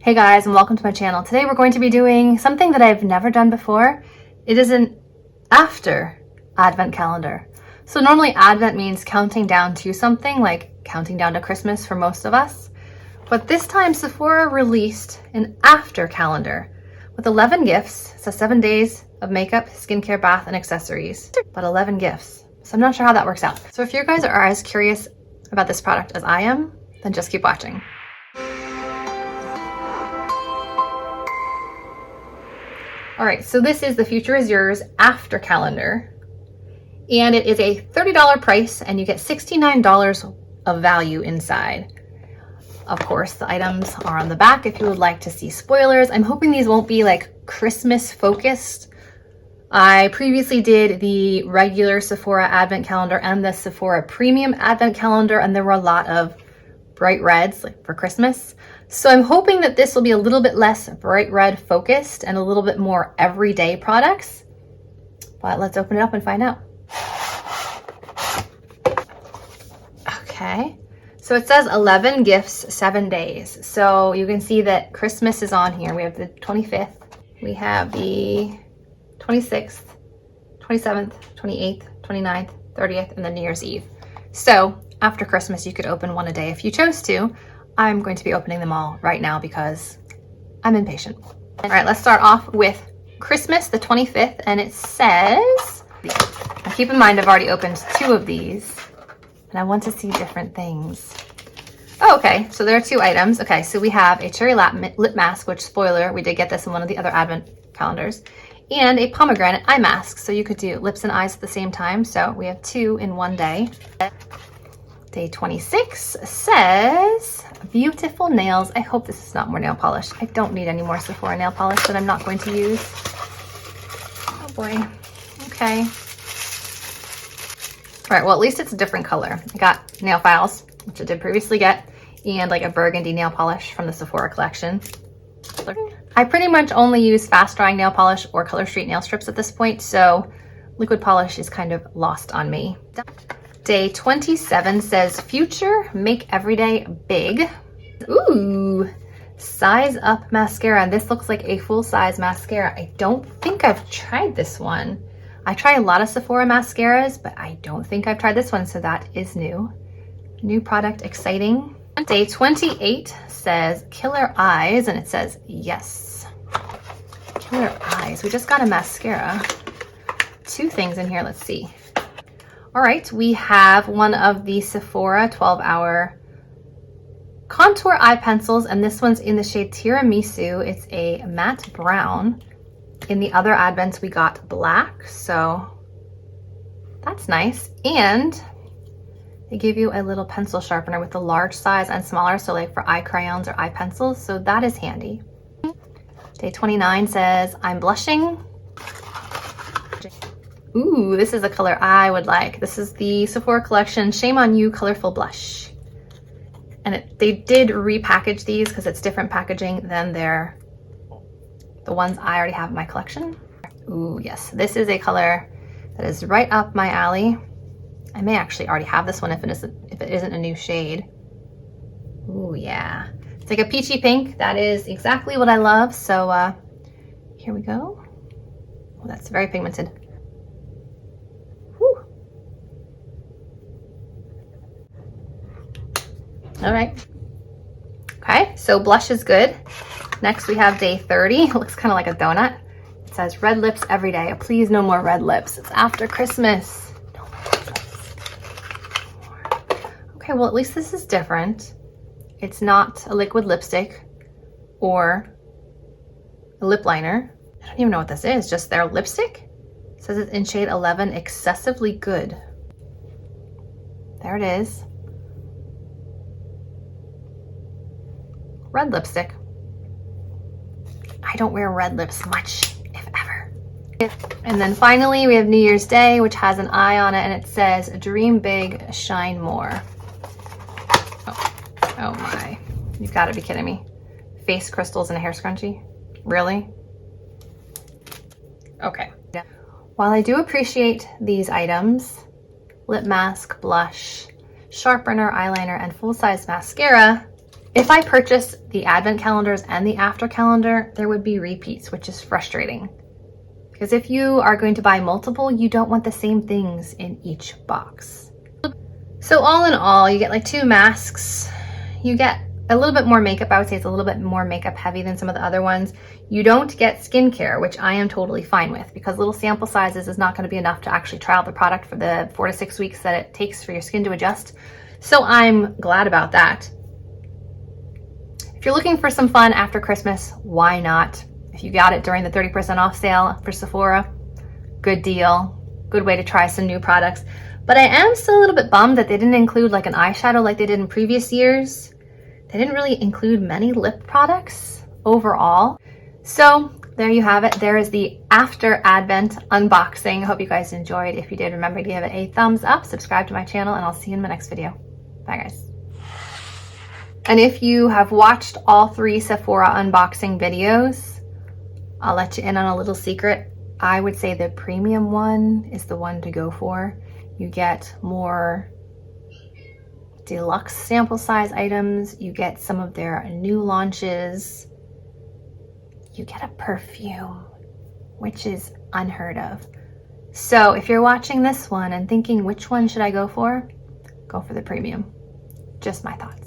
Hey guys, and welcome to my channel. Today we're going to be doing something that I've never done before. It is an after Advent calendar. So normally Advent means counting down to something, like counting down to Christmas for most of us. But this time Sephora released an after calendar with 11 gifts. So 7 days of makeup, skincare, bath, and accessories, but 11 gifts. So I'm not sure how that works out. So if you guys are as curious about this product as I am, then just keep watching. All right, so this is the Future is Yours after calendar, and it is a $30 price, and you get $69 of value inside. Of course, the items are on the back if you would like to see spoilers. I'm hoping these won't be like Christmas focused. I previously did the regular Sephora Advent calendar and the Sephora Premium Advent calendar, and there were a lot of bright reds like for Christmas. So I'm hoping that this will be a little bit less bright red focused and a little bit more everyday products. But let's open it up and find out. Okay, so it says 11 gifts, 7 days. So you can see that Christmas is on here. We have the 25th, we have the 26th, 27th, 28th, 29th, 30th, and then New Year's Eve. So after Christmas, you could open one a day if you chose to. I'm going to be opening them all right now because I'm impatient. All right, let's start off with Christmas, the 25th, and it says, now keep in mind I've already opened 2 of these, and I want to see different things. Oh, okay, so there are 2 items. Okay, so we have a cherry lip mask, which, spoiler, we did get this in one of the other Advent calendars, and a pomegranate eye mask. So you could do lips and eyes at the same time. So we have 2 in one day. Day 26 says beautiful nails. I hope this is not more nail polish. I don't need any more Sephora nail polish that I'm not going to use. Oh boy. Okay. All right, well, at least it's a different color. I got nail files, which I did previously get, and like a burgundy nail polish from the Sephora collection. I pretty much only use fast drying nail polish or Color Street nail strips at this point, so liquid polish is kind of lost on me. Day 27 says Future, make everyday big. Ooh, size up mascara. And this looks like a full size mascara. I don't think I've tried this one. I try a lot of Sephora mascaras, but I don't think I've tried this one. So that is new. New product, exciting. Day 28 says Killer Eyes, and it says yes. Killer Eyes. We just got a mascara. 2 things in here. Let's see. All right, we have one of the Sephora 12-hour contour eye pencils, and this one's in the shade Tiramisu. It's a matte brown. In the other Advents, we got black, so that's nice. And they give you a little pencil sharpener with the large size and smaller, so like for eye crayons or eye pencils, so that is handy. Day 29 says, I'm blushing. Ooh, this is a color I would like. This is the Sephora collection Shame on You Colorful Blush. And they did repackage these because it's different packaging than the ones I already have in my collection. Ooh, yes, this is a color that is right up my alley. I may actually already have this one if it isn't a new shade. Ooh, yeah. It's like a peachy pink. That is exactly what I love. So here we go. Oh, that's very pigmented. All right. Okay, so blush is good. Next we have day 30. It looks kind of like a donut. It says red lips every day. Please, no more red lips. It's after Christmas. No more red lips. Okay, well, at least this is different. It's not a liquid lipstick or a lip liner. I don't even know what this is. Just their lipstick. It says it's in shade 11, excessively good. There it is. Red lipstick. I don't wear red lips much, if ever. And then finally we have New Year's Day, which has an eye on it, and it says dream big, shine more. Oh my, you've got to be kidding me. Face crystals and a hair scrunchie? Really? Okay. While I do appreciate these items, lip mask, blush, sharpener, eyeliner, and full-size mascara, If I purchase the advent calendars and the after calendar, there would be repeats, which is frustrating. Because if you are going to buy multiple, you don't want the same things in each box. So all in all, you get like 2 masks. You get a little bit more makeup. I would say it's a little bit more makeup heavy than some of the other ones. You don't get skincare, which I am totally fine with, because little sample sizes is not going to be enough to actually try out the product for the 4 to 6 weeks that it takes for your skin to adjust. So I'm glad about that. If you're looking for some fun after Christmas, why not? If you got it during the 30% off sale for Sephora, good deal. Good way to try some new products. But I am still a little bit bummed that they didn't include like an eyeshadow like they did in previous years. They didn't really include many lip products overall. So there you have it. There is the after Advent unboxing. I hope you guys enjoyed. If you did, remember to give it a thumbs up, subscribe to my channel, and I'll see you in my next video. Bye guys. And if you have watched all 3 Sephora unboxing videos, I'll let you in on a little secret. I would say the premium one is the one to go for. You get more deluxe sample size items. You get some of their new launches. You get a perfume, which is unheard of. So if you're watching this one and thinking which one should I go for the premium. Just my thoughts.